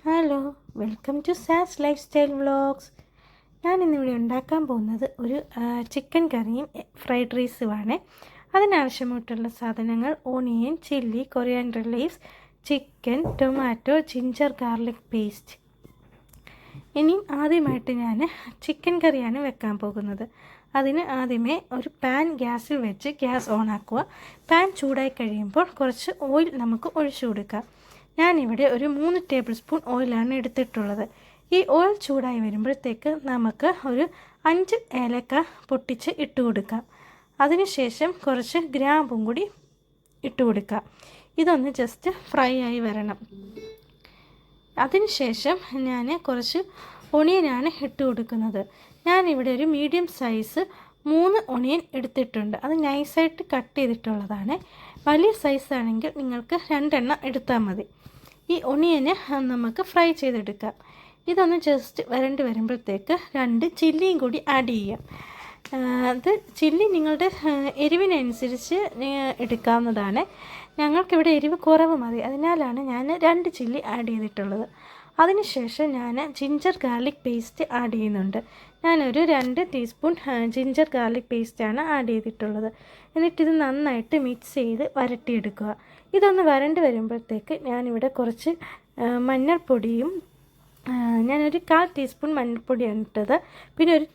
Hello, welcome to സാസ് lifestyle vlogs. ഞാൻ ഇന്നിവിടെ ഉണ്ടാക്കാൻ പോകുന്നത് ഒരു ചിക്കൻ കറിയും ഫ്രൈഡ് റൈസുമാണ്. അതിനാവശ്യമായിട്ടുള്ള സാധനങ്ങൾ onion, chilli, coriander leaves, chicken, tomato, ginger garlic paste. ഇനിയും ആദ്യമായിട്ട് ഞാൻ ചിക്കൻ കറിയാണ് വെക്കാൻ പോകുന്നത്. അതിന് ആദ്യമേ ഒരു പാൻ ഗ്യാസിൽ വെച്ച് ഗ്യാസ് ഓൺ ആക്കുക. പാൻ ചൂടായി കഴിയുമ്പോൾ കുറച്ച് ഓയിൽ നമുക്ക് ഒഴിച്ചു കൊടുക്കാം. ഞാനിവിടെ ഒരു 3 ടേബിൾ സ്പൂൺ ഓയിലാണ് എടുത്തിട്ടുള്ളത്. ഈ ഓയിൽ ചൂടായി വരുമ്പോഴത്തേക്ക് നമുക്ക് ഒരു 5 ഏലക്ക പൊട്ടിച്ച് ഇട്ട് കൊടുക്കാം. അതിനുശേഷം കുറച്ച് ഗ്രാമ്പും കൂടി ഇട്ട് കൊടുക്കാം. ഇതൊന്ന് ജസ്റ്റ് ഫ്രൈ ആയി വരണം. അതിനുശേഷം ഞാൻ കുറച്ച് ഒണിയനാണ് ഇട്ട് കൊടുക്കുന്നത്. ഞാനിവിടെ ഒരു മീഡിയം സൈസ് 3 ഒണിയൻ എടുത്തിട്ടുണ്ട്. അത് നൈസായിട്ട് കട്ട് ചെയ്തിട്ടുള്ളതാണ്. വലിയ സൈസാണെങ്കിൽ നിങ്ങൾക്ക് 2 എണ്ണം എടുത്താൽ മതി. ഈ ഒണിയന് നമുക്ക് ഫ്രൈ ചെയ്തെടുക്കാം. ഇതൊന്ന് ജസ്റ്റ് വരണ്ട് വരുമ്പോഴത്തേക്ക് 2 ചില്ലിയും കൂടി ആഡ് ചെയ്യാം. അത് ചില്ലി നിങ്ങളുടെ എരിവിനനുസരിച്ച് എടുക്കാവുന്നതാണ്. ഞങ്ങൾക്കിവിടെ എരിവ് കുറവ് മതി, അതിനാലാണ് ഞാൻ 2 ചില്ലി ആഡ് ചെയ്തിട്ടുള്ളത്. അതിനുശേഷം ഞാൻ ജിഞ്ചർ ഗാർലിക് പേസ്റ്റ് ആഡ് ചെയ്യുന്നുണ്ട്. ഞാനൊരു 2 ടീസ്പൂൺ ജിഞ്ചർ ഗാർലിക് പേസ്റ്റാണ് ആഡ് ചെയ്തിട്ടുള്ളത്. എന്നിട്ടിത് നന്നായിട്ട് മിക്സ് ചെയ്ത് വരട്ടിയെടുക്കുക. ഇതൊന്ന് വരണ്ട് വരുമ്പോഴത്തേക്ക് ഞാനിവിടെ കുറച്ച് മഞ്ഞൾപ്പൊടിയും, ഞാനൊരു 1/4 ടീസ്പൂൺ മഞ്ഞൾപ്പൊടിയാണ് ഇട്ടത്. പിന്നെ ഒരു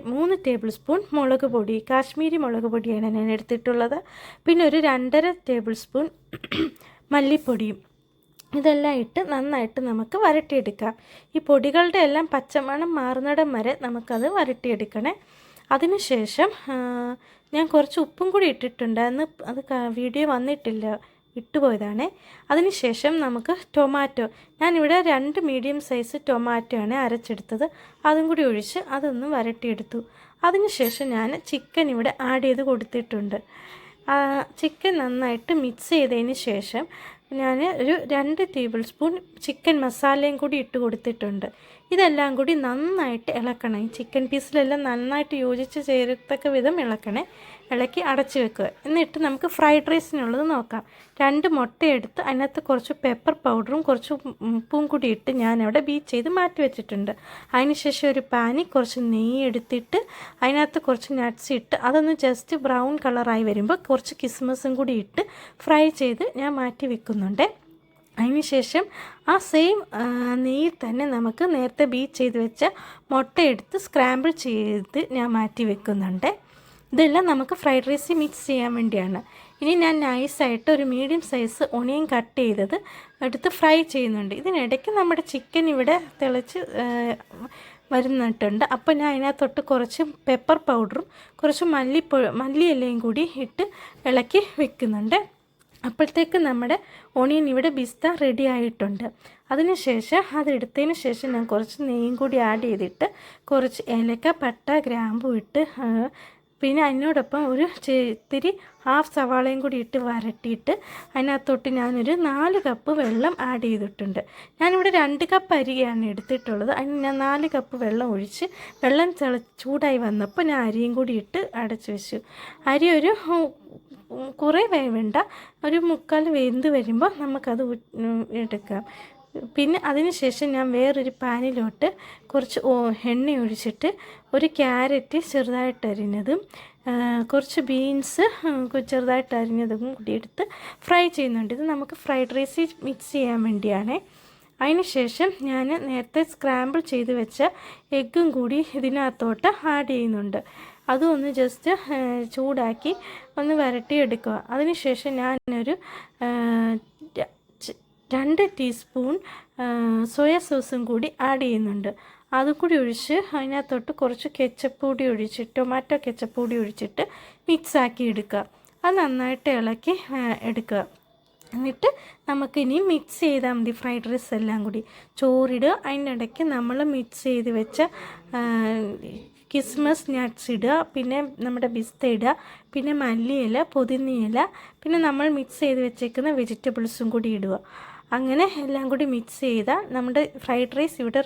3 ടേബിൾ സ്പൂൺ മുളക് പൊടി, കാശ്മീരി മുളക് പൊടിയാണ് ഞാൻ എടുത്തിട്ടുള്ളത്. പിന്നെ ഒരു 2.5 ടേബിൾ സ്പൂൺ മല്ലിപ്പൊടിയും. ഇതെല്ലാം ഇട്ട് നന്നായിട്ട് നമുക്ക് വരട്ടിയെടുക്കാം. ഈ പൊടികളുടെ എല്ലാം പച്ചമണം മാറുന്നിടം വരെ നമുക്കത് വരട്ടിയെടുക്കണേ. അതിനുശേഷം ഞാൻ കുറച്ച് ഉപ്പും കൂടി ഇട്ടിട്ടുണ്ട്. അത് വീഡിയോ വന്നിട്ടില്ല, ഇട്ടുപോയതാണ്. അതിനുശേഷം നമുക്ക് ടൊമാറ്റോ, ഞാനിവിടെ 2 മീഡിയം സൈസ് ടൊമാറ്റോ ആണ് അരച്ചെടുത്തത്. അതും കൂടി ഒഴിച്ച് അതൊന്ന് വരട്ടിയെടുത്തു. അതിനുശേഷം ഞാൻ ചിക്കൻ ഇവിടെ ആഡ് ചെയ്ത് കൊടുത്തിട്ടുണ്ട്. ചിക്കൻ നന്നായിട്ട് മിക്സ് ചെയ്തതിന് ശേഷം ഞാൻ ഒരു 2 ടേബിൾ സ്പൂൺ ചിക്കൻ മസാലയും കൂടി ഇട്ട് കൊടുത്തിട്ടുണ്ട്. ഇതെല്ലാം കൂടി നന്നായിട്ട് ഇളക്കണം. ഈ ചിക്കൻ പീസിലെല്ലാം നന്നായിട്ട് യോജിച്ച് ചേരത്തക്ക വിധം ഇളക്കണേ. ഇളക്കി അടച്ച് വെക്കുക. എന്നിട്ട് നമുക്ക് ഫ്രൈഡ് റൈസിനുള്ളത് നോക്കാം. 2 മുട്ടയെടുത്ത് അതിനകത്ത് കുറച്ച് പെപ്പർ പൗഡറും കുറച്ച് ഉപ്പും കൂടി ഇട്ട് ഞാനവിടെ ബീറ്റ് ചെയ്ത് മാറ്റി വെച്ചിട്ടുണ്ട്. അതിനുശേഷം ഒരു പാനിൽ കുറച്ച് നെയ്യ് എടുത്തിട്ട് അതിനകത്ത് കുറച്ച് നട്ട്സ് ഇട്ട് അതൊന്ന് ജസ്റ്റ് ബ്രൗൺ കളറായി വരുമ്പോൾ കുറച്ച് കിസ്മസും കൂടി ഇട്ട് ഫ്രൈ ചെയ്ത് ഞാൻ മാറ്റി വെക്കുന്നുണ്ട്. അതിനുശേഷം ആ സെയിം നെയ്യിൽ തന്നെ നമുക്ക് നേരത്തെ ബീറ്റ് ചെയ്ത് വെച്ച മുട്ടയെടുത്ത് സ്ക്രാമ്പിൾ ചെയ്ത് ഞാൻ മാറ്റി വെക്കുന്നുണ്ട്. ഇതെല്ലാം നമുക്ക് ഫ്രൈഡ് റൈസിൽ മിക്സ് ചെയ്യാൻ വേണ്ടിയാണ്. ഇനി ഞാൻ നൈസായിട്ട് ഒരു മീഡിയം സൈസ് ഒണിയൻ കട്ട് ചെയ്തത് എടുത്ത് ഫ്രൈ ചെയ്യുന്നുണ്ട്. ഇതിനിടയ്ക്ക് നമ്മുടെ ചിക്കൻ ഇവിടെ തിളച്ച് വരുന്നിട്ടുണ്ട്. അപ്പോൾ ഞാൻ അതിനകത്തൊട്ട് കുറച്ച് പെപ്പർ പൗഡറും കുറച്ച് മല്ലിയിലയും കൂടി ഇട്ട് ഇളക്കി വെക്കുന്നുണ്ട്. അപ്പോഴത്തേക്ക് നമ്മുടെ ഓണിയൻ ഇവിടെ ബിസ്ത റെഡി ആയിട്ടുണ്ട്. അതിനുശേഷം അതെടുത്തതിന് ശേഷം ഞാൻ കുറച്ച് നെയ്യും കൂടി ആഡ് ചെയ്തിട്ട് കുറച്ച് ഏലക്ക, പട്ട, ഗ്രാമ്പു ഇട്ട് പിന്നെ അതിനോടൊപ്പം ഒരു ഇത്തിരി ഹാഫ് സവാളയും കൂടി ഇട്ട് വരട്ടിയിട്ട് അതിനകത്തോട്ട് ഞാനൊരു 4 കപ്പ് വെള്ളം ആഡ് ചെയ്തിട്ടുണ്ട്. ഞാനിവിടെ 2 കപ്പ് അരിയാണ് എടുത്തിട്ടുള്ളത്. അതിന് ഞാൻ 4 കപ്പ് വെള്ളം ഒഴിച്ച് വെള്ളം ചൂടായി വന്നപ്പോൾ ഞാൻ അരിയും കൂടി ഇട്ട് അടച്ചു വെച്ചു. അരി ഒരു കുറേ വേവേണ്ട, ഒരു 1/4 വെന്ത് വരുമ്പോൾ നമുക്കത് എടുക്കാം. പിന്നെ അതിനുശേഷം ഞാൻ വേറൊരു പാനിലോട്ട് കുറച്ച് എണ്ണ ഒഴിച്ചിട്ട് ഒരു ക്യാരറ്റ് ചെറുതായിട്ട് അരിഞ്ഞതും കുറച്ച് ബീൻസ് ചെറുതായിട്ട് അരിഞ്ഞതും കൂടി എടുത്ത് ഫ്രൈ ചെയ്യുന്നുണ്ട്. ഇത് നമുക്ക് ഫ്രൈഡ് റൈസിൽ മിക്സ് ചെയ്യാൻ വേണ്ടിയാണ്. അതിനുശേഷം ഞാൻ നേരത്തെ സ്ക്രാമ്പിൾ ചെയ്ത് വെച്ച എഗ്ഗും കൂടി ഇതിനകത്തോട്ട് ആഡ് ചെയ്യുന്നുണ്ട്. അതും ഒന്ന് ജസ്റ്റ് ചൂടാക്കി ഒന്ന് വരട്ടിയെടുക്കുക. അതിനുശേഷം ഞാനൊരു 2 ടീസ്പൂൺ സോയാ സോസും കൂടി ആഡ് ചെയ്യുന്നുണ്ട്. അതും കൂടി ഒഴിച്ച് അതിനകത്തോട്ട് കുറച്ച് കെച്ചപ്പ് കൂടി ഒഴിച്ചിട്ട്, ടൊമാറ്റോ കെച്ചപ്പ് കൂടി ഒഴിച്ചിട്ട് മിക്സാക്കി എടുക്കുക. അത് നന്നായിട്ട് ഇളക്കി എടുക്കുക. എന്നിട്ട് നമുക്കിനി മിക്സ് ചെയ്താൽ മതി ഫ്രൈഡ് റൈസ് എല്ലാം കൂടി. ചോറിടുക, അതിനിടയ്ക്ക് നമ്മൾ മിക്സ് ചെയ്ത് വെച്ച കിസ്മസ് നട്ട്സ് ഇടുക, പിന്നെ നമ്മുടെ പിസ്ത ഇടുക, പിന്നെ മല്ലിയില, പുതിനയില, പിന്നെ നമ്മൾ മിക്സ് ചെയ്ത് വെച്ചേക്കുന്ന വെജിറ്റബിൾസും കൂടി ഇടുക. അങ്ങനെ എല്ലാം കൂടി മിക്സ് ചെയ്താൽ നമ്മുടെ ഫ്രൈഡ് റൈസ് ഇവിടെ